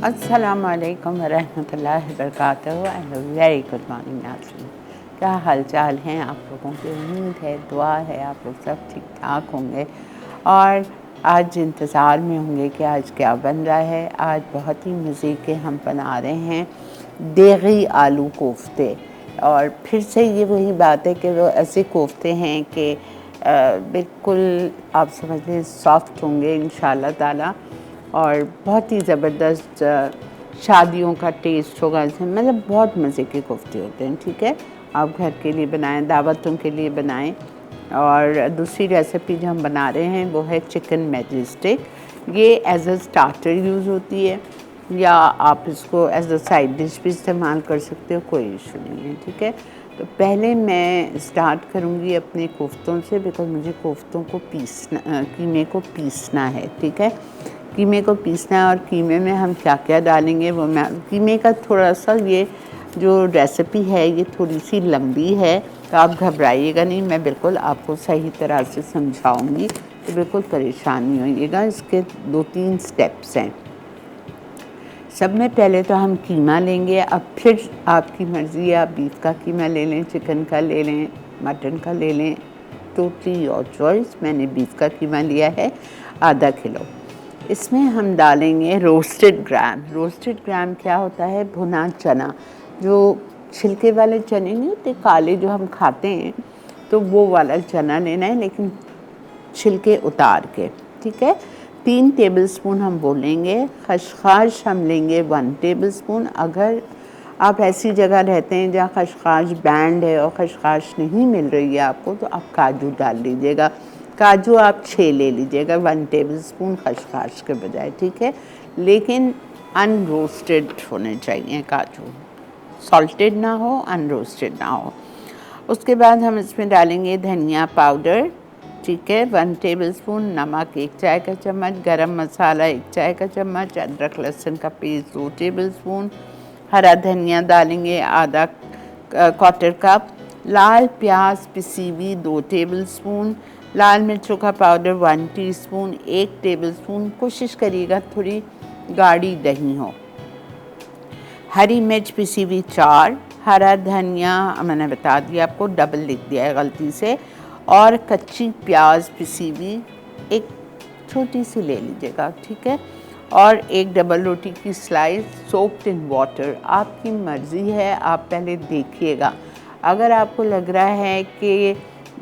अस्सलाम वालेकुम वरहमतुल्लाहि वबरकातुहू एंड वेरी गुड मॉर्निंग नाज़रीन। क्या हाल चाल हैं आप लोगों की? उम्मीद है, दुआ है आप लोग सब ठीक ठाक होंगे और आज इंतज़ार में होंगे कि आज क्या बन रहा है। आज बहुत ही मज़े के हम बना रहे हैं देगी आलू कोफ्ते। और फिर से ये वही बात है कि वो ऐसे कोफ्ते हैं कि बिल्कुल आप समझ लें सॉफ्ट होंगे इंशाल्लाह ताला और बहुत ही ज़बरदस्त शादियों का टेस्ट होगा इसमें। मतलब बहुत मज़े के कोफ्ते होते हैं। ठीक है, आप घर के लिए बनाएं, दावतों के लिए बनाएं। और दूसरी रेसिपी जो हम बना रहे हैं वो है चिकन मैजेस्टिक। ये एज अ स्टार्टर यूज़ होती है या आप इसको एज अ साइड डिश भी इस्तेमाल कर सकते हो, कोई इशू नहीं है। ठीक है, तो पहले मैं स्टार्ट करूँगी अपने कोफ्तों से, बिकॉज मुझे कोफ्तों को कीमे को पीसना है। ठीक है, कीमे को पीसना है और कीमे में हम क्या क्या डालेंगे वो मैं कीमे का थोड़ा सा ये जो रेसिपी है ये थोड़ी सी लंबी है, तो आप घबराइएगा नहीं, मैं बिल्कुल आपको सही तरह से समझाऊंगी, तो बिल्कुल परेशान नहीं होइएगा। इसके 2-3 स्टेप्स हैं। सब में पहले तो हम कीमा लेंगे। अब फिर आपकी मर्ज़ी है, आप बीफ का कीमा ले लें, चिकन का ले लें, मटन का ले लें, टोटली योर चॉइस। मैंने बीफ का कीमा लिया है आधा किलो। इसमें हम डालेंगे रोस्टेड ग्राम। रोस्टेड ग्राम क्या होता है? भुना चना, जो छिलके वाले चने नहीं होते काले जो हम खाते हैं, तो वो वाला चना लेना है, लेकिन छिलके उतार के। ठीक है, 3 टेबलस्पून हम वो लेंगे। खसखस हम लेंगे 1 टेबलस्पून। अगर आप ऐसी जगह रहते हैं जहाँ खसखस बैंड है और खसखस नहीं मिल रही है आपको, तो आप काजू डाल लीजिएगा। काजू आप 6 ले लीजिएगा 1 टेबलस्पून खसखस के बजाय। ठीक है, लेकिन अनरोस्टेड होने चाहिए काजू, सॉल्टेड ना हो, अनरोस्टेड ना हो। उसके बाद हम इसमें डालेंगे धनिया पाउडर। ठीक है, 1 टेबलस्पून। नमक 1 चाय का चम्मच। गरम मसाला 1 चाय का चम्मच। अदरक लहसुन का पेस्ट 2 टेबलस्पून। हरा धनिया डालेंगे आधा क्वार्टर कप। लाल प्याज पिसी हुई 2 टेबलस्पून। लाल मिर्चों का पाउडर 1 टीस्पून। 1 टेबलस्पून। कोशिश करिएगा थोड़ी गाढ़ी दही हो। हरी मिर्च पिसी हुई 4। हरा धनिया मैंने बता दिया आपको, डबल लिख दिया है गलती से। और कच्ची प्याज पिसी हुई 1 छोटी सी ले लीजिएगा। ठीक है, और 1 डबल रोटी की स्लाइस सोक्ड इन वाटर। आपकी मर्ज़ी है, आप पहले देखिएगा। अगर आपको लग रहा है कि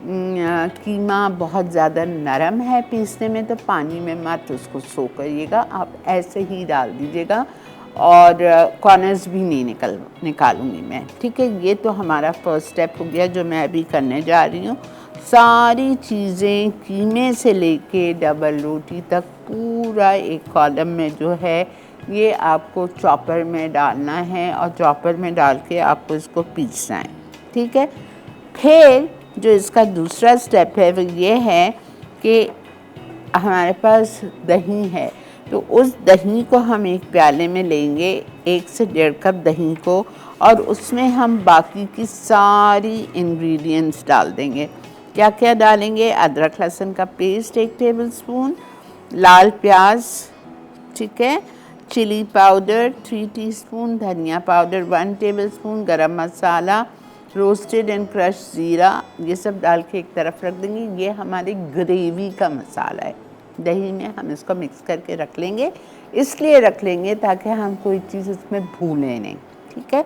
कीमा बहुत ज़्यादा नरम है पीसने में, तो पानी में मत उसको सोक करिएगा, आप ऐसे ही डाल दीजिएगा और कॉर्नर्स भी नहीं निकालूंगी मैं। ठीक है, ये तो हमारा फर्स्ट स्टेप हो गया जो मैं अभी करने जा रही हूँ। सारी चीज़ें कीमे से लेके डबल रोटी तक पूरा एक कॉलम में जो है ये आपको चॉपर में डालना है और चॉपर में डाल के आपको इसको पीसना है। ठीक है, फिर जो इसका दूसरा स्टेप है वो ये है कि हमारे पास दही है, तो उस दही को हम एक प्याले में लेंगे, 1 से 1.5 कप दही को, और उसमें हम बाकी की सारी इंग्रेडिएंट्स डाल देंगे। क्या क्या डालेंगे? अदरक लहसुन का पेस्ट 1 टेबलस्पून, लाल प्याज, ठीक है, चिली पाउडर 3 टीस्पून, धनिया पाउडर 1 टेबलस्पून, गरम मसाला, रोस्टेड एंड क्रश ज़ीरा, ये सब डाल के एक तरफ रख देंगे। ये हमारी ग्रेवी का मसाला है। दही में हम इसको मिक्स करके रख लेंगे, इसलिए रख लेंगे ताकि हम कोई चीज़ इसमें भूलें नहीं। ठीक है,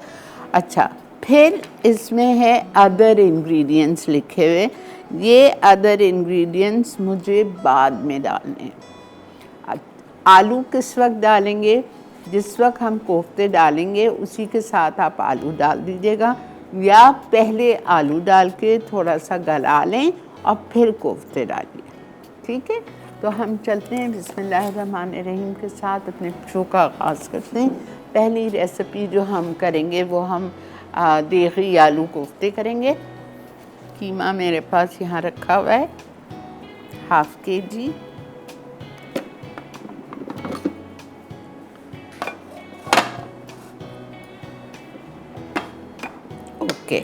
अच्छा, फिर इसमें है अदर इंग्रेडिएंट्स लिखे हुए। ये अदर इंग्रेडिएंट्स मुझे बाद में डालने हैं। आलू किस वक्त डालेंगे? जिस वक्त हम कोफ्ते डालेंगे उसी के साथ आप आलू डाल दीजिएगा, या पहले आलू डाल के थोड़ा सा गला लें और फिर कोफ्ते डालिए। ठीक है, तो हम चलते हैं बिस्मिल्लाहिर्रहमानिर्रहीम के साथ अपने शो का आगाज़ करते हैं। पहली रेसिपी जो हम करेंगे वो हम देगी आलू कोफ्ते करेंगे। कीमा मेरे पास यहाँ रखा हुआ है ½ kg। ओके,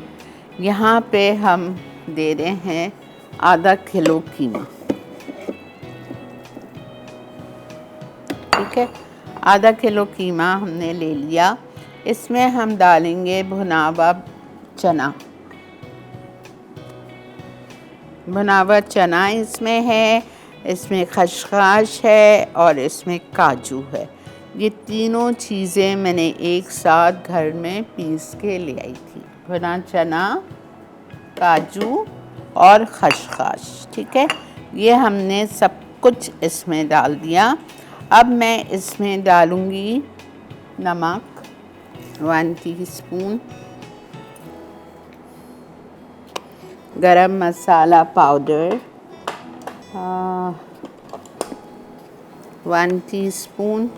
यहाँ पे हम दे रहे हैं आधा किलो कीमा। ठीक है, आधा किलो कीमा हमने ले लिया। इसमें हम डालेंगे भुना हुआ चना। भुना हुआ चना इसमें है, इसमें खसखस है और इसमें काजू है। ये तीनों चीज़ें मैंने एक साथ घर में पीस के ले आई थी। भुना चना, काजू और खसखस, ठीक है। ये हमने सब कुछ इसमें डाल दिया। अब मैं इसमें डालूँगी नमक 1 teaspoon, garam masala powder 1 teaspoon,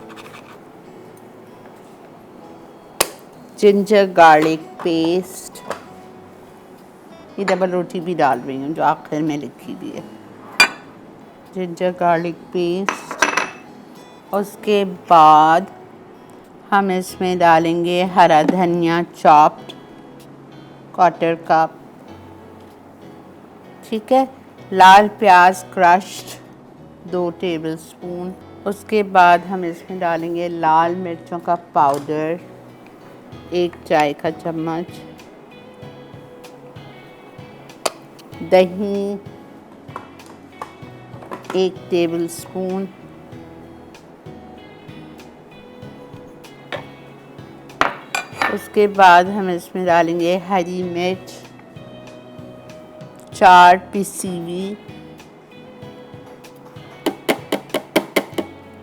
ginger garlic paste, ये डबल रोटी भी डाल रही हूँ जो आखिर में लिखी हुई है, जिंजर गार्लिक पेस्ट। उसके बाद हम इसमें डालेंगे हरा धनिया चॉप्ड 1/4 कप, ठीक है। लाल प्याज क्रश्ड 2 टेबलस्पून। उसके बाद हम इसमें डालेंगे लाल मिर्चों का पाउडर 1 चाय का चम्मच, दही 1 टेबलस्पून, उसके बाद हम इसमें डालेंगे हरी मिर्च 4 पिसी हुई।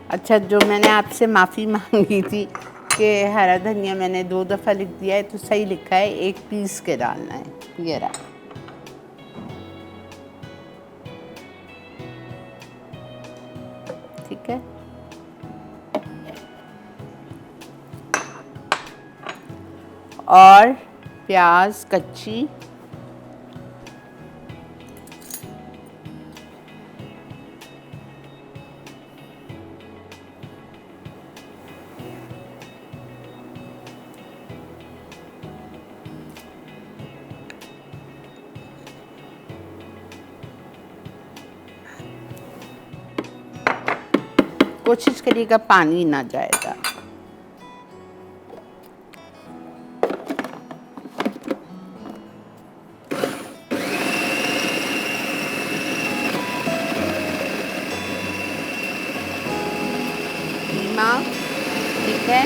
अच्छा, जो मैंने आपसे माफ़ी मांगी थी कि हरा धनिया मैंने 2 दफ़ा लिख दिया है, तो सही लिखा है 1 पीस के डालना है, ये रहा। ठीक है, और प्याज कच्ची कोशिश करिएगा पानी ना जाएगा। कीमा, ठीक है,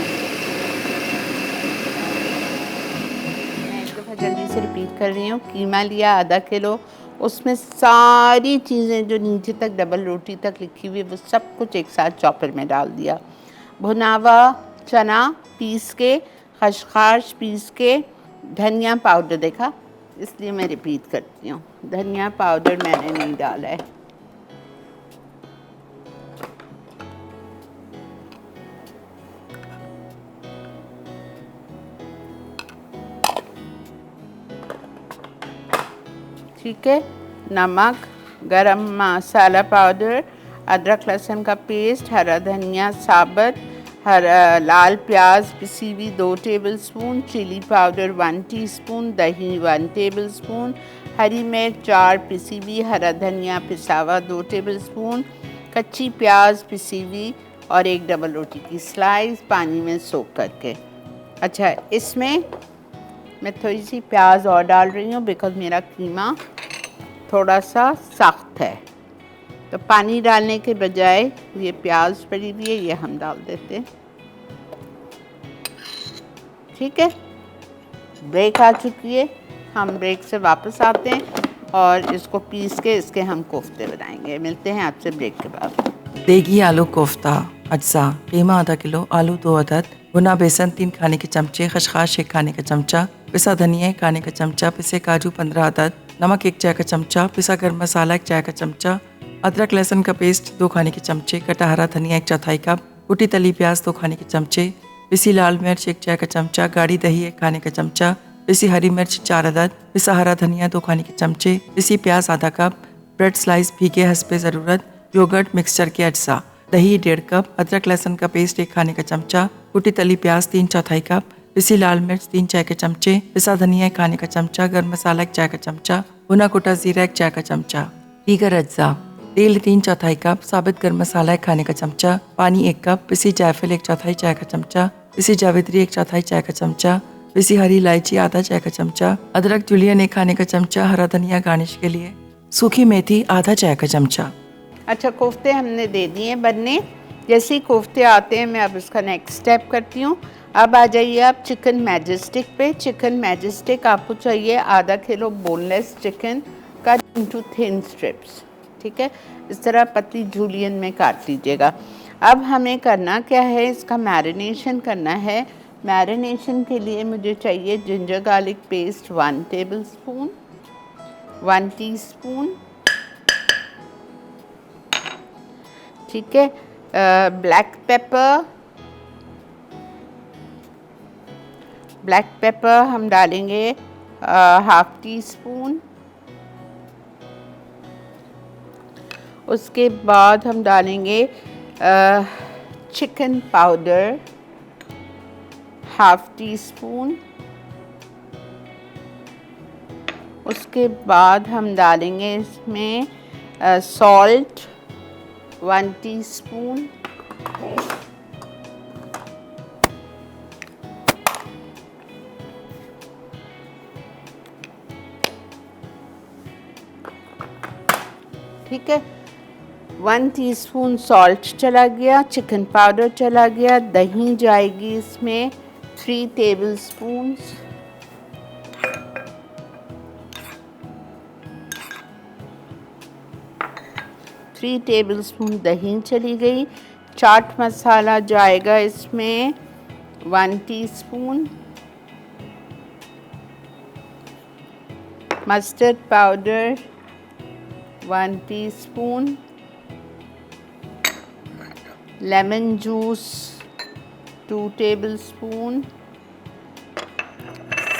मैं एक दफ़ा जल्दी से रिपीट कर रही हूँ। कीमा लिया आधा किलो, उसमें सारी चीज़ें जो नीचे तक डबल रोटी तक लिखी हुई है वो सब कुछ एक साथ चॉपर में डाल दिया। भुना हुआ चना पीस के, खसखस पीस के, धनिया पाउडर, देखा इसलिए मैं रिपीट करती हूँ, धनिया पाउडर मैंने नहीं डाला है। ठीक है, नमक, गरम मसाला पाउडर, अदरक लहसुन का पेस्ट, हरा धनिया साबुत, लाल प्याज पिसी हुई 2 टेबलस्पून, चिली पाउडर 1 टीस्पून, दही 1 टेबलस्पून, हरी मिर्च 4 पिसी हुई, हरा धनिया पिसा हुआ 2 टेबलस्पून, कच्ची प्याज पिसी हुई और 1 डबल रोटी की स्लाइस पानी में सोख करके। अच्छा, इसमें मैं थोड़ी सी प्याज और डाल रही हूँ बिकॉज़ मेरा कीमा थोड़ा सा सख्त है, तो पानी डालने के बजाय ये प्याज पड़ी हुई है, ये हम डाल देते हैं। ठीक है, ब्रेक आ चुकी है, हम ब्रेक से वापस आते हैं और इसको पीस के इसके हम कोफ्ते बनाएंगे। मिलते हैं आपसे ब्रेक के बाद। देगी आलू कोफ्ता अज्जा। कीमा आधा किलो, आलू 2 अदद, भुना बेसन 3 खाने के चमचे, खसखस 1 खाने का चमचा, पिसा धनिया 1 खाने का चमचा, पिसे काजू 15 अदद, नमक 1 चाय का चमचा, पिसा गरम मसाला 1 चाय का चमचा, अदरक लहसुन का पेस्ट 2 खाने के चमचे, कटा हरा धनिया 1/4 कप, कुटी तली प्याज 2 खाने के चमचे, पिसी लाल मिर्च 1 चाय का चमचा, गाढ़ी दही 1 खाने का चमचा, पिसी हरी मिर्च 4 अदद, पिसा हरा धनिया 2 खाने के चमचे, पिसी प्याज आधा कप, ब्रेड स्लाइस भीगे हस्बे ज़रूरत, योगर्ट मिक्सचर के अज्जा, दही 1.5 कप, अदरक लहसुन का पेस्ट 1 खाने का चमचा, कुटी तली प्याज 3/4 कप, पिसी लाल मिर्च 3 चाय के चमचे, पिसा धनिया 1 खाने का चमचा, गरम मसाला 1 चाय का चमचा, भुना कुटा जीरा 1 चाय का चमचा। दीगर अज्जा, तेल 3/4 कप, साबित गरम मसाला 1 खाने का चमचा, पानी 1 कप, पिसी जायफल 1/4 चाय का चमचा, पिसी जावित्री 1/4 चाय का चमचा, पिसी हरी इलायची आधा चाय का चमचा, अदरक जुलियन 1 खाने का चमचा, हरा धनिया गार्निश के लिए, सूखी मेथी आधा चाय का चमचा। अच्छा, कोफ्ते हमने दे दिए बनने। जैसे ही कोफ्ते आते हैं मैं अब इसका नेक्स्ट स्टेप करती हूँ। अब आ जाइए आप चिकन मैजेस्टिक पे। चिकन मैजेस्टिक आपको चाहिए आधा kilo boneless chicken cut into thin strips, ठीक है। इस तरह पतली जूलियन में काट लीजिएगा। अब हमें करना क्या है, इसका मैरिनेशन करना है। मैरिनेशन के लिए मुझे चाहिए ginger garlic paste 1 tablespoon, 1 teaspoon, ठीक है। ब्लैक पेपर हम डालेंगे हाफ टी स्पून। उसके बाद हम डालेंगे chicken powder half tea spoon. उसके बाद हम डालेंगे इसमें सॉल्ट 1 टीस्पून, ठीक है। 1 टीस्पून सॉल्ट चला गया, चिकन पाउडर चला गया, दही जाएगी इसमें 3 टेबलस्पून, दही चली गई। चाट मसाला जाएगा इसमें 1 teaspoon, mustard powder 1 teaspoon, lemon juice 2 tablespoon,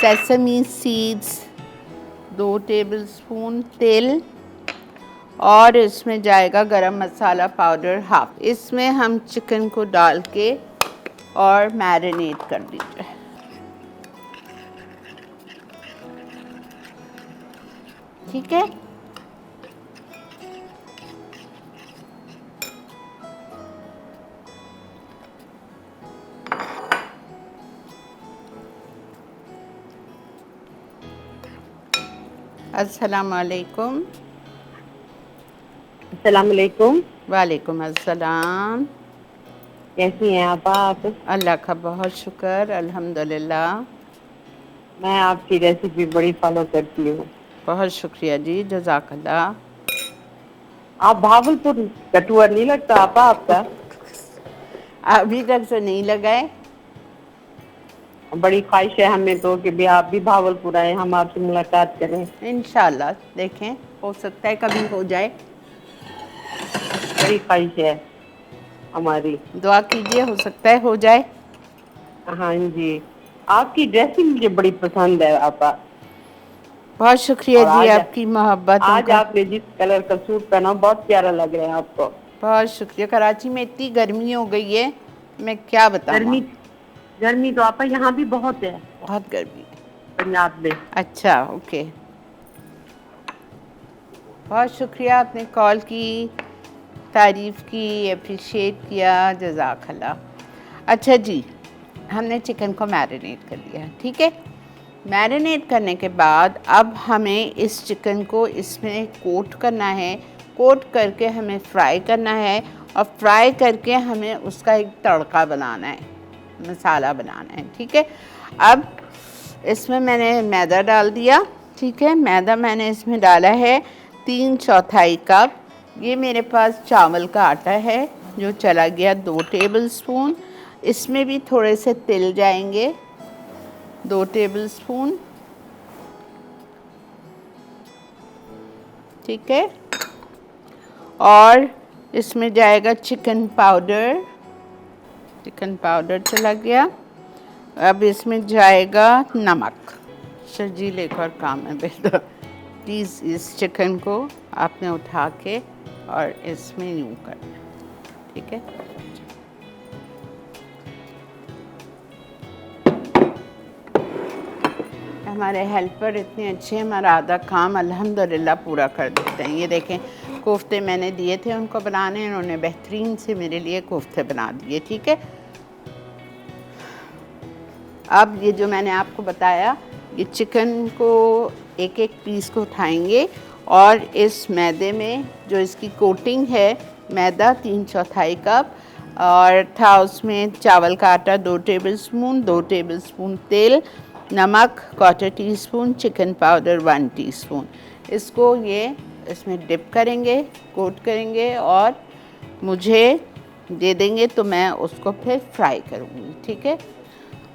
sesame seeds 2 tablespoon तेल, और इसमें जाएगा गरम मसाला पाउडर हाफ। इसमें हम चिकन को डाल के और मैरिनेट कर दीजिए। ठीक है। अस्सलाम वालेकुम। अस्सलाम वालेकुम। वालेकुम अस्सलाम। कैसी हैं आप? अल्लाह का बहुत शुक्र, अल्हम्दुलिल्लाह। मैं आपकी रेसिपी बड़ी फॉलो करती हूँ। बहुत शुक्रिया जी, जज़ाकल्लाह। आप भावलपुर कटुआ नहीं लगता आपका? अभी तक तो नहीं लगाए। बड़ी ख्वाहिश है हमें तो कि भी आप भी भावलपुर आए, हम आपसे मुलाकात करें। इंशाल्लाह देखें, हो सकता है कभी हो जाए। बड़ी ख्वाहिश है हमारी। दुआ कीजिए, हो सकता है हो जाए। हाँ जी, आपकी ड्रेसिंग मुझे बड़ी पसंद है आपा। बहुत शुक्रिया जी, आपकी मोहब्बत। आज आपने जिस कलर का सूट पहना बहुत प्यारा लग रहा है आपको। बहुत शुक्रिया। कराची में इतनी गर्मी हो गई है, मैं क्या बताऊँ। गर्मी तो आपा यहाँ भी बहुत है। बहुत गर्मी है पंजाब में। अच्छा, ओके। बहुत शुक्रिया, आपने कॉल की, तारीफ़ की, अप्रिशिएट किया, जज़ाकल्लाह। अच्छा जी, हमने चिकन को मैरिनेट कर लिया, ठीक है। मैरिनेट करने के बाद अब हमें इस चिकन को इसमें कोट करना है। कोट करके हमें फ्राई करना है, और फ्राई करके हमें उसका एक तड़का बनाना है, मसाला बनाना है, ठीक है। अब इसमें मैंने मैदा डाल दिया, ठीक है। मैदा मैंने इसमें डाला है 3/4 कप। ये मेरे पास चावल का आटा है जो चला गया 2 टेबलस्पून। इसमें भी थोड़े से तिल जाएंगे 2 टेबलस्पून, ठीक है। और इसमें जाएगा चिकन पाउडर चला गया। अब इसमें जाएगा नमक। शर्जील एक और काम है बेटा, प्लीज़ इस चिकन को आपने उठा के और इसमें यूँ करना, ठीक है। हमारे हेल्पर इतने अच्छे हैं, हमारा आधा काम अल्हम्दुलिल्लाह पूरा कर देते हैं। ये देखें, कोफ्ते मैंने दिए थे उनको बनाने, उन्होंने बेहतरीन से मेरे लिए कोफ्ते बना दिए। ठीक है, अब ये जो मैंने आपको बताया, ये चिकन को एक एक पीस को उठाएंगे और इस मैदे में जो इसकी कोटिंग है, मैदा 3/4 कप और था उसमें चावल का आटा 2 टेबलस्पून, 2 टेबलस्पून तेल, नमक 1/4 टीस्पून, चिकन पाउडर 1 टीस्पून। इसको ये इसमें डिप करेंगे, कोट करेंगे और मुझे दे देंगे तो मैं उसको फिर फ्राई करूँगी। ठीक है,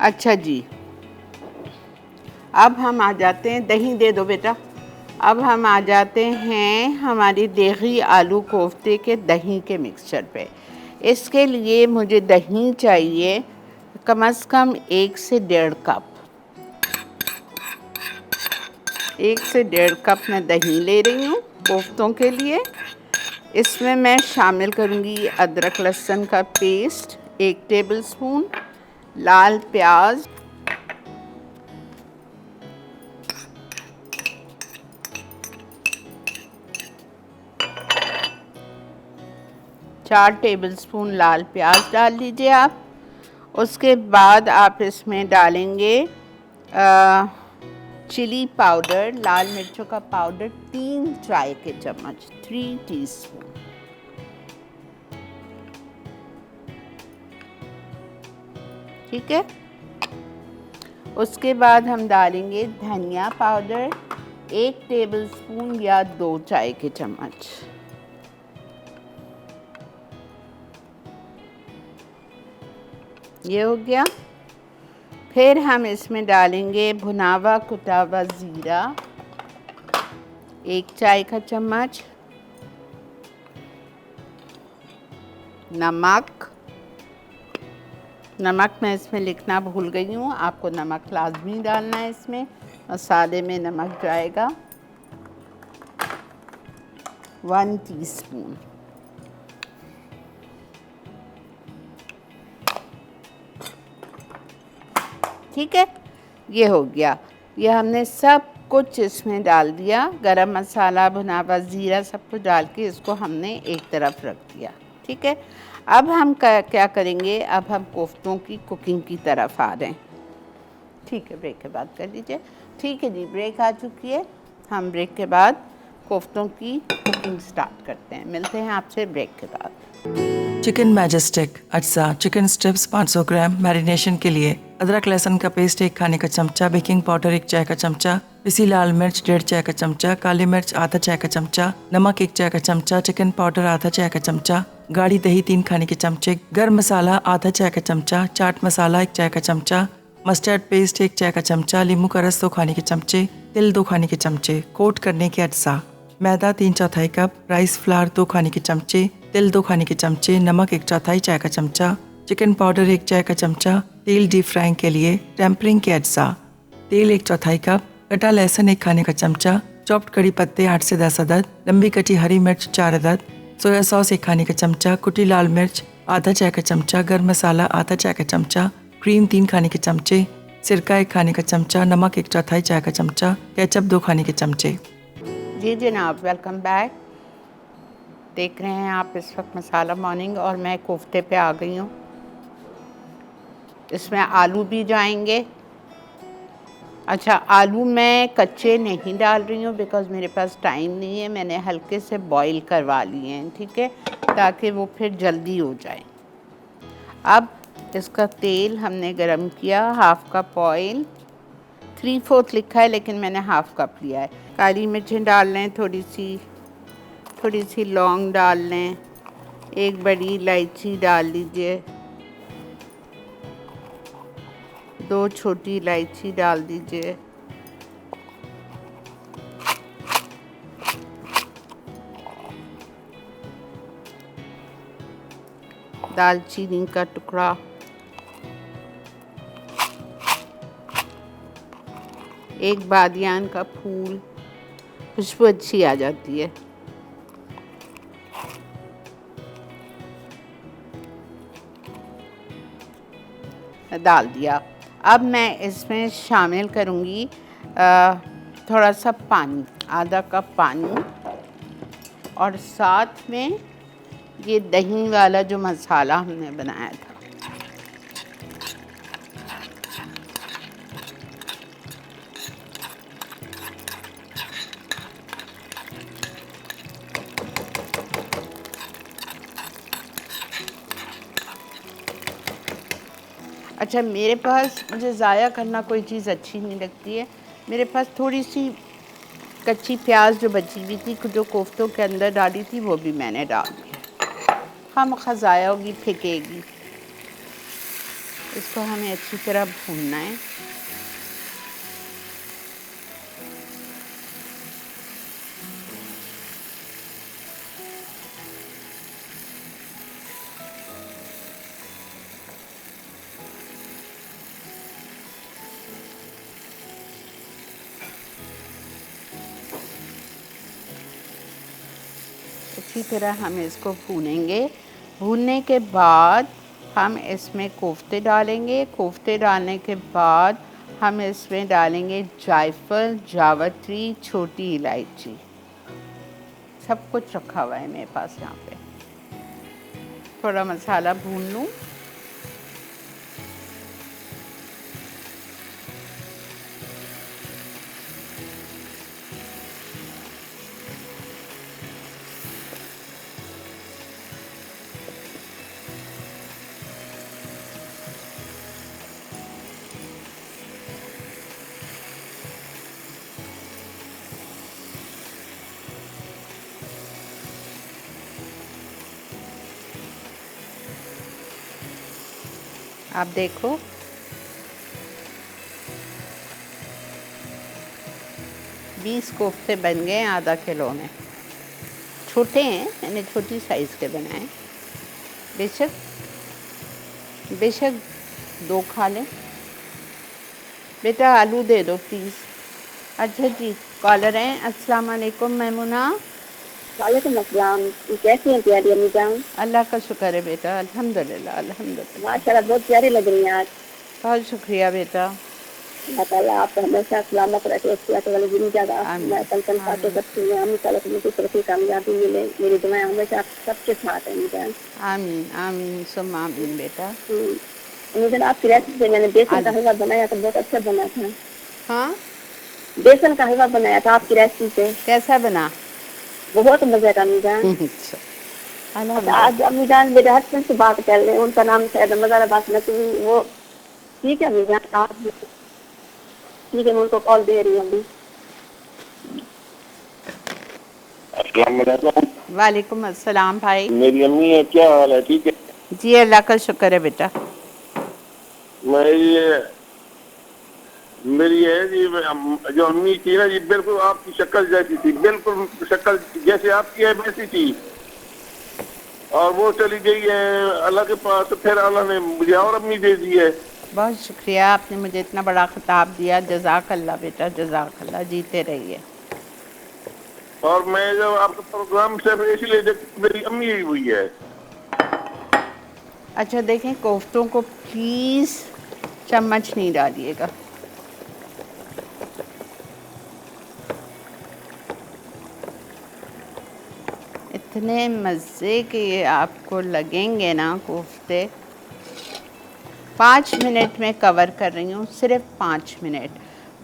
अच्छा जी, अब हम आ जाते हैं, दही दे दो बेटा। अब हम आ जाते हैं हमारी देगी आलू कोफ्ते के दही के मिक्सचर पे। इसके लिए मुझे दही चाहिए कम से कम 1 से 1.5 कप। 1 से 1.5 कप मैं दही ले रही हूँ कोफ्तों के लिए। इसमें मैं शामिल करूँगी अदरक लहसुन का पेस्ट 1 टेबलस्पून, लाल प्याज, चार टेबलस्पून लाल प्याज डाल लीजिए आप। उसके बाद आप इसमें डालेंगे चिली पाउडर, लाल मिर्चों का पाउडर 3 चाय के चम्मच, 3 टीस्पून। ठीक है, उसके बाद हम डालेंगे धनिया पाउडर 1 टेबलस्पून या 2 चाय के चम्मच। ये हो गया। फिर हम इसमें डालेंगे भुनावा कुटावा ज़ीरा 1 चाय का चम्मच, नमक मैं इसमें लिखना भूल गई हूँ, आपको नमक लाजमी डालना है इसमें, मसाले में नमक जाएगा 1 टीस्पून। ठीक है, ये हो गया। ये हमने सब कुछ इसमें डाल दिया, गरम मसाला, भुना हुआ ज़ीरा सब कुछ डाल के इसको हमने एक तरफ रख दिया। ठीक है, अब हम क्या करेंगे, अब हम कोफ्तों की कुकिंग की तरफ आ रहे हैं। ठीक है, ब्रेक के बाद कर लीजिए। ठीक है जी, ब्रेक आ चुकी है। हम ब्रेक के बाद कोफ्तों की कुकिंग स्टार्ट करते हैं। मिलते हैं आपसे ब्रेक के बाद। चिकन मैजेस्टिक अज्जा चिकन स्ट्रिप्स 500 ग्राम मैरिनेशन के लिए अदरक लहसुन का पेस्ट 1 खाने का चमचा, बेकिंग पाउडर 1 चाय का चमचा, पिसी लाल मिर्च 1.5 चाय का चमचा, काली मिर्च आधा चाय का चमचा, नमक 1 चाय का चमचा, चिकन पाउडर आधा चाय का चमचा, गाढ़ी दही 3 खाने के चमचे, गर्म मसाला आधा चाय का चमचा, चाट मसाला 1 चाय का चमचा, मस्टर्ड पेस्ट 1 चाय का चमचा, नींबू का रस 2 खाने के चमचे, तिल 2 खाने के चमचे। कोट करने के अज्जा: मैदा 3/4 कप, राइस फ्लावर 2 खाने के चमचे, तिल 2 खाने के चमचे, नमक 1/4 चाय का चमचा, चिकन पाउडर 1 चाय का चमचा, तेल डीप फ्राइंग के लिए। टेम्परिंग के अज्जा: तेल 1/4 कप, कटा लहसुन 1 खाने का चमचा, चॉप्ड कड़ी पत्ते 8 से 10 अदद, लंबी कटी हरी मिर्च 4 अदद, सोया सॉस 1 खाने का चमचा, कुटी लाल मिर्च आधा चाय का चमचा, गर्म मसाला आधा चाय का चमचा, क्रीम 3 खाने के चमचे, सिरका 1 खाने का चमचा, नमक 1/4 चाय का चमचा, केचप 2 खाने के चमचे। जी जनाब, वेलकम बैक। देख रहे हैं आप इस वक्त मसाला मॉर्निंग और मैं कोफ्ते पे आ गई हूँ। इसमें आलू भी जाएंगे। अच्छा, आलू मैं कच्चे नहीं डाल रही हूँ बिकॉज़ मेरे पास टाइम नहीं है। मैंने हल्के से बॉईल करवा लिए हैं, ठीक है, ताकि वो फिर जल्दी हो जाए। अब इसका तेल हमने गरम किया, 1/2 कप ऑयल, 3/4 लिखा है लेकिन मैंने 1/2 कप लिया है। काली मिर्चें डाल लें, थोड़ी सी लौंग डाल लें, 1 बड़ी इलायची डाल लीजिए, 2 छोटी इलायची डाल दीजिए, दालचीनी का टुकड़ा, 1 बादियान का फूल, खुशबू अच्छी आ जाती है। डाल दिया। अब मैं इसमें शामिल करूँगी थोड़ा सा पानी, आधा कप पानी, और साथ में ये दही वाला जो मसाला हमने बनाया था। अच्छा, मेरे पास, मुझे ज़ाया करना कोई चीज़ अच्छी नहीं लगती है। मेरे पास थोड़ी सी कच्ची प्याज जो बची हुई थी, जो कोफ्तों के अंदर डाली थी, वो भी मैंने डाल दी है। खामखा ज़ाया होगी, फेंकेगी। इसको हमें अच्छी तरह भूनना है। अच्छी तरह हम इसको भूनेंगे। भूनने के बाद हम इसमें कोफ्ते डालेंगे। कोफ्ते डालने के बाद हम इसमें डालेंगे जायफल, जावित्री, छोटी इलायची। सब कुछ रखा हुआ है मेरे पास यहाँ पे। थोड़ा मसाला भून लूँ। आप देखो, बीस कोफ्ते बन गए आधा किलो में। छोटे हैं, मैंने छोटी साइज़ के बनाए। बेशक दो खा लें। बेटा आलू दे दो प्लीज़। अच्छा जी, कॉलर हैं। अस्सलाम वालेकुम मैमुना। वालेकुम अस्सलाम। कैसी हैं प्यारी अम्मी जान? अल्लाह का शुक्र है बेटा, अल्हम्दुलिल्लाह अल्हम्दुलिल्लाह। माशाल्लाह बहुत प्यारी लग रही हैं आज। बहुत शुक्रिया बेटा। अल्लाह ताला आपको हमेशा सलामत रखे, सेहत वाली जिंदगी ज़्यादा मैं तन पाते करती हूँ। अम्मी ताला को मुझे तरक्की कामयाबी मिले। मेरी दुआएं हमेशा आप सबके साथ हैं अम्मी जान। आमीन आमीन सुम्मा आमीन बेटा। अम्मी जान, आपकी रेसिपी से मैंने बेसन का हलवा बनाया था, बहुत अच्छा बना था। हाँ, बेसन का हलवा बनाया था आपकी रेसिपी से, कैसा बना? बहुत मजा का अम्मी जान। आज अम्मी जान मेरे हस्बैंड से बात कर रहे हैं, उनका नाम शायद मज़ार अब्बास नकवी। वो ठीक है अम्मी जान, आप ठीक है, मैं उनको कॉल दे रही हूँ अभी। अस्सलाम वालेकुम। वालेकुम अस्सलाम भाई। मेरी अम्मी है, क्या हाल है? ठीक है जी अल्लाह का शुक्र है बेटा। मेरी है जी, जो अम्मी थी ना जी, बिल्कुल आपकी शक्ल जैसी थी, बिल्कुल शक्ल जैसे आपकी है वैसी थी। और वो चली गई है अल्लाह के पास, तो फिर अल्लाह ने मुझे और अम्मी दे दी है। बहुत शुक्रिया, आपने मुझे इतना बड़ा खिताब दिया। जज़ाक अल्लाह बेटा, जज़ाक अल्लाह। जीते रहिए। और मैं जब आपका प्रोग्राम सिर्फ इसलिए देखती, मेरी अम्मी ही हुई है। अच्छा देखें, कोफ्तों को प्लीज़ चम्मच नहीं डालिएगा। इतने मज़े के आपको लगेंगे ना कोफ्ते। 5 मिनट में कवर कर रही हूँ, सिर्फ 5 मिनट।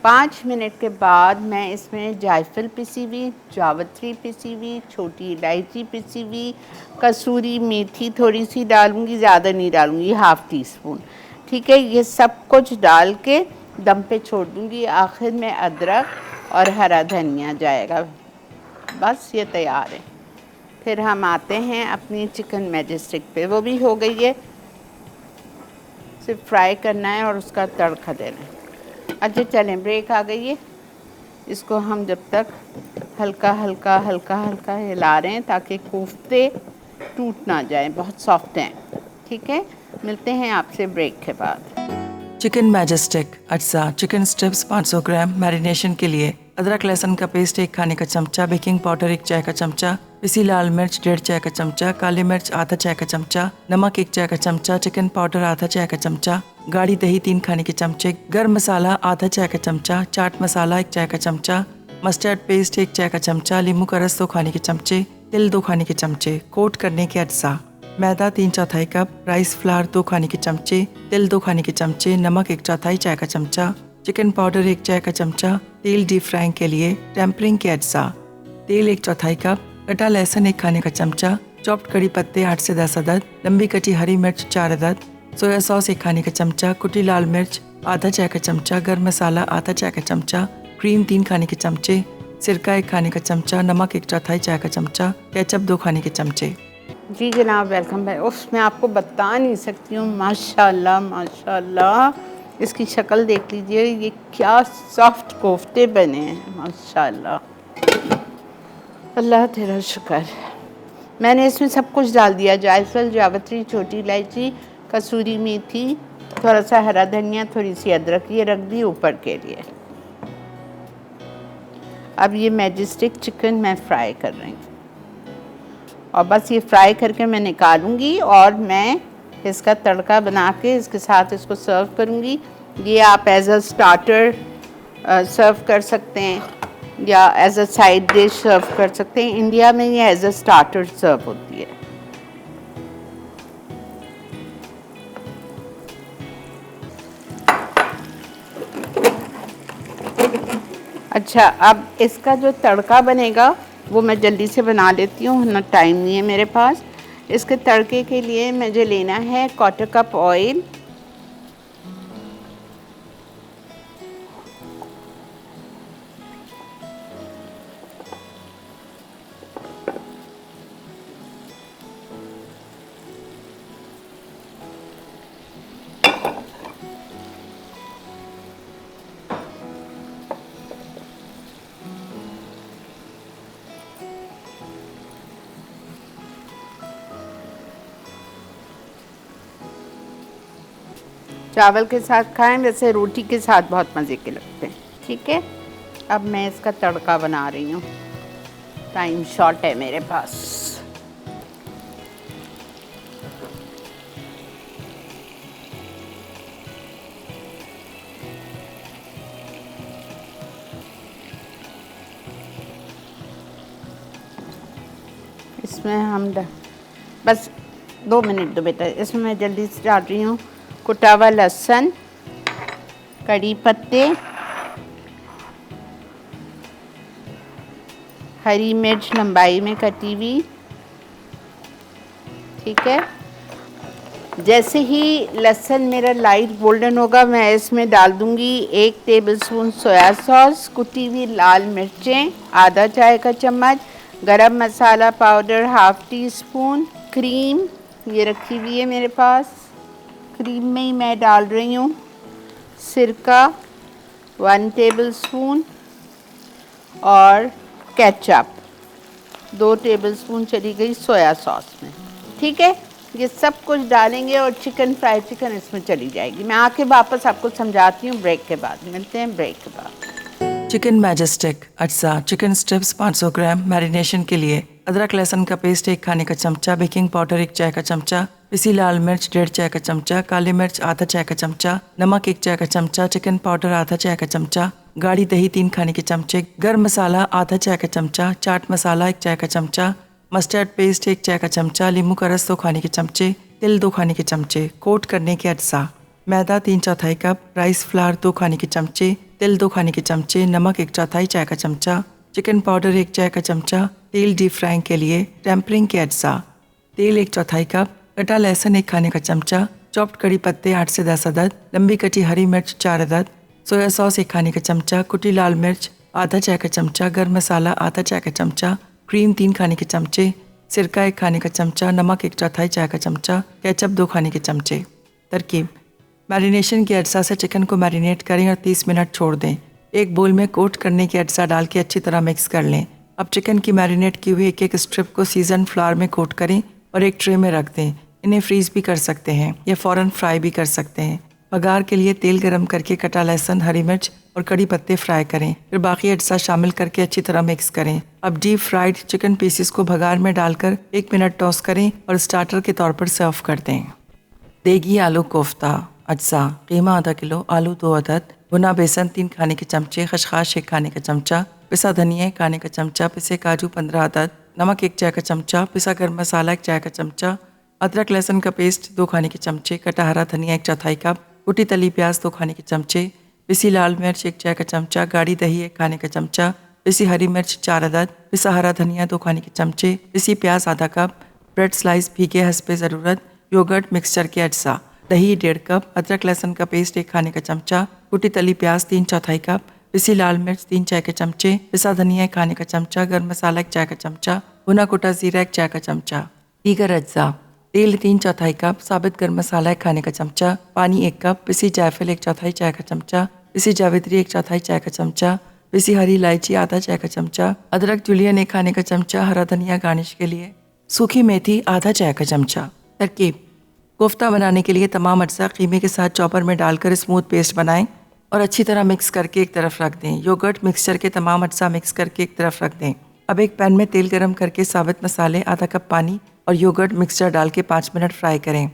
5 मिनट के बाद मैं इसमें जायफल पिसी हुई, जावित्री पिसी हुई, छोटी इलायची पिसी हुई, कसूरी मेथी थोड़ी सी डालूँगी, ज़्यादा नहीं डालूँगी, हाफ़ टी स्पून। ठीक है, ये सब कुछ डाल के दम पे छोड़ दूँगी। आखिर में अदरक और हरा धनिया जाएगा। बस ये तैयार है। फिर हम आते हैं अपनी चिकन मैजेस्टिक पे। वो भी हो गई है, सिर्फ फ्राई करना है और उसका तड़का देना है। अच्छा चलें, ब्रेक आ गई है। इसको हम जब तक हल्का हल्का हल्का हल्का हिला रहे हैं ताकि कोफ्ते टूट ना जाएं, बहुत सॉफ्ट हैं। ठीक है, मिलते हैं आपसे ब्रेक के बाद। चिकन मैजेस्टिक अज्जा चिकन स्ट्रिप्स 500 ग्राम मैरिनेशन के लिए अदरक लहसुन का पेस्ट 1 खाने का चमचा, बेकिंग पाउडर 1 चाय का चमचा, पिसी लाल मिर्च 1.5 चाय का चमचा, काली मिर्च आधा चाय का चमचा, नमक 1 चाय का चमचा, चिकन पाउडर आधा चाय का चमचा, गाढ़ी दही 3 खाने के चमचे, गर्म मसाला आधा चाय का चमचा, चाट मसाला 1 चाय का चमचा, मस्टर्ड पेस्ट 1 चाय का चमचा, नींबू का रस 2 खाने के चमचे, तिल 2 खाने के चमचे, कोट करने के अज्जा, मैदा 3/4 कप, राइस फ्लावर 2 खाने के चमचे, तिल 2 खाने के चमचे, नमक 1/4 चाय का चमचा, चिकन पाउडर 1 चाय का चमचा, तेल डीप फ्राइंग के लिए, टेम्परिंग के अज्जा, तेल 1/4 कप, कटा लहसुन 1 खाने का चमचा, चॉप्ड कड़ी पत्ते 8 से 10 अदद, लंबी कटी हरी मिर्च 4 अदद, सोया सॉस 1 खाने का चमचा, कुटी लाल मिर्च आधा चाय का चमचा, गर्म मसाला आधा चाय का चमचा, क्रीम 3 खाने के चमचे, सिरका 1 खाने का चमचा, नमक 1/4 चाय का चमचा, केचप 2 खाने के चमचे। जी जनाब, वेलकम बैक। उसमें आपको बता नहीं सकती हूँ, माशाल्लाह माशाल्लाह, इसकी शक्ल देख लीजिए, ये क्या सॉफ्ट कोफ्ते बने हैं, माशाल्लाह। अल्लाह तेरा शुक्र। मैंने इसमें सब कुछ डाल दिया, जायफल, जावित्री, छोटी इलायची, कसूरी मेथी, थोड़ा सा हरा धनिया, थोड़ी सी अदरक, ये रख दी ऊपर के लिए। अब ये मैजेस्टिक चिकन मैं फ्राई कर रही हूँ और बस ये फ्राई करके मैं निकालूंगी और मैं इसका तड़का बना के इसके साथ इसको सर्व करूंगी। ये आप एज अ स्टार्टर सर्व कर सकते हैं या एज अ साइड डिश सर्व कर सकते हैं। इंडिया में ये एज अ स्टार्टर सर्व होती है। अच्छा, अब इसका जो तड़का बनेगा वो मैं जल्दी से बना लेती हूँ, ना टाइम नहीं है मेरे पास। इसके तड़के के लिए मुझे लेना है 1/4 कप ऑयल, चावल के साथ खाएं, वैसे रोटी के साथ बहुत मज़े के लगते हैं। ठीक है, अब मैं इसका तड़का बना रही हूँ, टाइम शॉर्ट है मेरे पास। इसमें हम बस 2 मिनट दो बेटा। इसमें मैं जल्दी से डाल रही हूँ कुटा हुआ लहसुन, कड़ी पत्ते, हरी मिर्च लंबाई में कटी हुई। ठीक है, जैसे ही लहसुन मेरा लाइट गोल्डन होगा मैं इसमें डाल दूंगी 1 टेबलस्पून सोया सॉस, कुटी हुई लाल मिर्चें आधा चाय का चम्मच, गरम मसाला पाउडर 1/2 टीस्पून, क्रीम ये रखी हुई है मेरे पास, क्रीम में ही मैं डाल रही हूँ सिरका 1 टेबलस्पून और केचप 2 टेबलस्पून चली गई सोया सॉस में। ठीक है, ये सब कुछ डालेंगे और फ्राई चिकन इसमें चली जाएगी। मैं आके वापस आपको समझाती हूँ ब्रेक के बाद। मिलते हैं ब्रेक के बाद। चिकन मैजेस्टिक अज्जा, चिकन स्ट्रिप्स 500 ग्राम मैरिनेशन के लिए, अदरक लहसुन का पेस्ट 1 खाने का चमचा, बेकिंग पाउडर 1 चाय का चमचा, पिसी लाल मिर्च 1.5 चाय का चमचा, काली मिर्च आधा चाय का चमचा, नमक 1 चाय का चमचा, चिकन पाउडर आधा चाय का चमचा, गाढ़ी दही 3 खाने के चमचे, गर्म मसाला आधा चाय का चमचा, चाट मसाला 1 चाय का चमचा, मस्टर्ड पेस्ट 1 चाय का चमचा, नींबू का रस 2 खाने के चमचे, तिल 2 खाने के चमचे, कोट करने के अज्जा, मैदा 3/4 कप, राइस फ्लावर 2 खाने के चमचे, तिल 2 खाने के चमचे, नमक 1/4 चाय का चमचा, चिकन पाउडर 1 चाय का चमचा, तेल डीप फ्राइंग के लिए, टेम्परिंग के अज्जा, तेल 1/4 कप, कटा लहसुन 1 खाने का चमचा, चॉप्ड कड़ी पत्ते 8 से 10 अदद, लंबी कटी हरी मिर्च 4 अदद, सोया सॉस 1 खाने का चमचा, कुटी लाल मिर्च आधा चाय का चमचा, गर्म मसाला आधा चाय का चमचा, क्रीम 3 खाने के चमचे, सिरका 1 खाने का चमचा, नमक 1/4 चाय का चमचा, केचप 2 खाने के चमचे। तरकीब: मैरिनेशन के अज्जा से चिकन को मैरिनेट करें और 30 मिनट छोड़ दें। एक बोल में कोट करने के अज्जा डाल के अच्छी तरह मिक्स कर लें। अब चिकन की मैरिनेट की हुई एक स्ट्रिप को सीजन फ्लावर में कोट करें और एक ट्रे में रख दें। इन्हें फ्रीज भी कर सकते हैं या फ़ौरन फ्राई भी कर सकते हैं। पगार के लिए तेल गरम करके कटा लहसुन, हरी मिर्च और कड़ी पत्ते फ्राई करें, फिर बाकी अज्जा शामिल करके अच्छी तरह मिक्स करें। अब डीप फ्राइड चिकन पीसेस को भगार में डालकर 1 मिनट टॉस करें और स्टार्टर के तौर पर सर्व कर दें। देगी आलू कोफ्ता अज्जा, कीमा आधा किलो, आलू 2 अदद, भुना बेसन 3 खाने के चमचे, खसखस 1 खाने का चमचा, पिसा धनिया 1 खाने का चमचा, पिसे काजू 15 अदद, नमक 1 चाय का चमचा, पिसा गर्म मसाला 1 चाय का चमचा, अदरक लहसुन का पेस्ट 2 खाने के चमचे, कटा हरा धनिया 1/4 कप, कुटी तली प्याज 2 खाने के चमचे, पिसी लाल मिर्च 1 चाय का चमचा, गाढ़ी दही 1 खाने का चमचा, पिसी हरी मिर्च 4 अदद, पिसा हरा धनिया 2 खाने के चमचे, पिसी प्याज आधा कप, ब्रेड स्लाइस भीगे हस्बे ज़रूरत, योगर्ट मिक्सचर के अज्जा, दही 1.5 कप, अदरक लहसुन का पेस्ट 1 खाने का चमचा, कुटी तली प्याज 3/4 कप, पिसी लाल मिर्च 3 चाय के चमचे, पिसा धनिया 1 खाने का चमचा, गर्म मसाला 1 चाय का चमचा, भुना कुटा जीरा 1 चाय का चमचा, दीगर अज्जा, तेल 3/4 कप, साबित गर्म मसाला 1 खाने का चमचा, पानी 1 कप, पिसी जायफल 1/4 चाय का चमचा, पिसी जावित्री 1/4 चाय का चमचा, पिसी हरी इलायची आधा चाय का चमचा, अदरक जुलियन 1 खाने का चमचा, हरा धनिया गार्निश के लिए, सूखी मेथी आधा चाय का चमचा। तरकीब: कोफ्ता बनाने के लिए तमाम अज्जा कीमे के साथ चॉपर में डालकर स्मूथ पेस्ट बनाएं और अच्छी तरह मिक्स करके एक तरफ रख दें। योगर्ट मिक्सचर के तमाम अज्जा मिक्स करके एक तरफ रख दें। अब एक पैन में तेल गरम करके साबित मसाले, आधा कप पानी और योगर्ट मिक्सचर डाल के 5 मिनट फ्राई करें।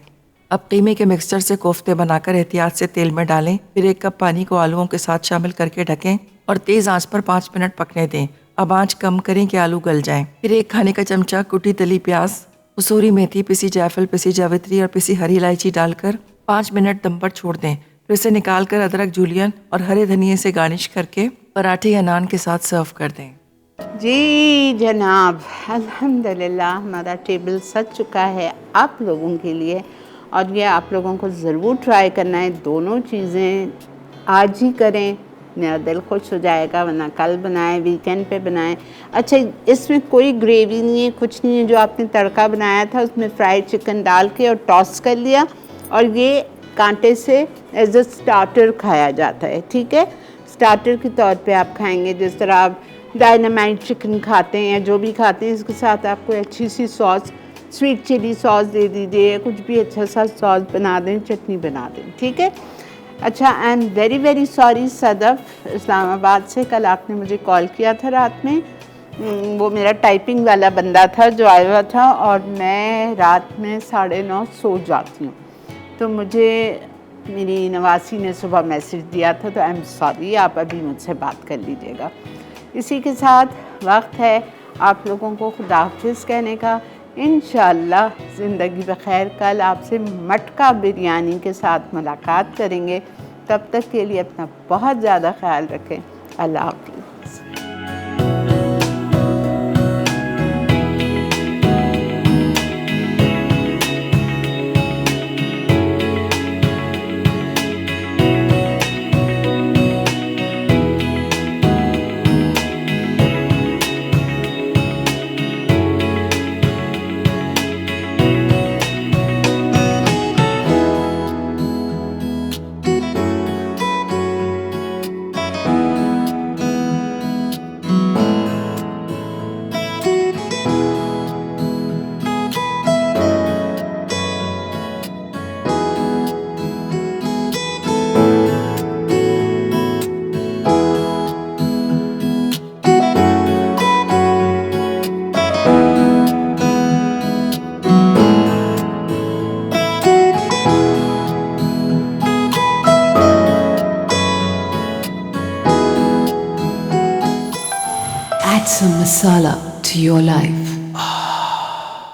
अब कीमे के मिक्सचर से कोफ्ते बनाकर एहतियात से तेल में डालें। फिर 1 कप पानी को आलूओं के साथ शामिल करके ढकें और तेज़ आंच पर 5 मिनट पकने दें। अब आंच कम करें कि आलू गल जाएं। फिर 1 खाने का चमचा कुटी तली प्याज, कसूरी मेथी, पिसी जायफल, पिसी जावित्री और पिसी हरी इलायची डालकर 5 मिनट दम पर छोड़ दें। फिर इसे निकाल कर अदरक जूलियन और हरे धनिये से गार्निश करके पराठे या नान के साथ सर्व कर दें। जी जनाब, अल्हम्दुलिल्लाह हमारा टेबल सज चुका है आप लोगों के लिए और ये आप लोगों को ज़रूर ट्राई करना है। दोनों चीज़ें आज ही करें, मेरा दिल खुश हो जाएगा, वरना कल बनाएं, वीकेंड पे बनाएं। अच्छा, इसमें कोई ग्रेवी नहीं है, कुछ नहीं है। जो आपने तड़का बनाया था उसमें फ्राइड चिकन डाल के और टॉस कर लिया और ये कांटे से एज अ स्टार्टर खाया जाता है। ठीक है, स्टार्टर के तौर पे आप खाएंगे। जिस तरह आप डायनामाइट चिकन खाते हैं या जो भी खाते हैं, इसके साथ आपको अच्छी सी सॉस, स्वीट चिली सॉस दे दीजिए, कुछ भी अच्छा सा सॉस बना दें, चटनी बना दें। ठीक है। अच्छा, I am very very sorry Sadaf Islamabad से, कल आपने मुझे कॉल किया था रात में। वो मेरा टाइपिंग वाला बंदा था जो आया हुआ था और मैं रात में 9:30 सो जाती हूँ, तो मुझे मेरी नवासी ने सुबह मैसेज दिया था, तो आई एम सॉरी, आप अभी मुझसे बात कर लीजिएगा। इसी के साथ वक्त है आप लोगों को खुदा हाफिज़ कहने का। इंशाअल्लाह ज़िंदगी बखैर कल आपसे मटका बिरयानी के साथ मुलाकात करेंगे। तब तक के लिए अपना बहुत ज़्यादा ख्याल रखें। अल्लाह हाफिज़। Add some masala to your life.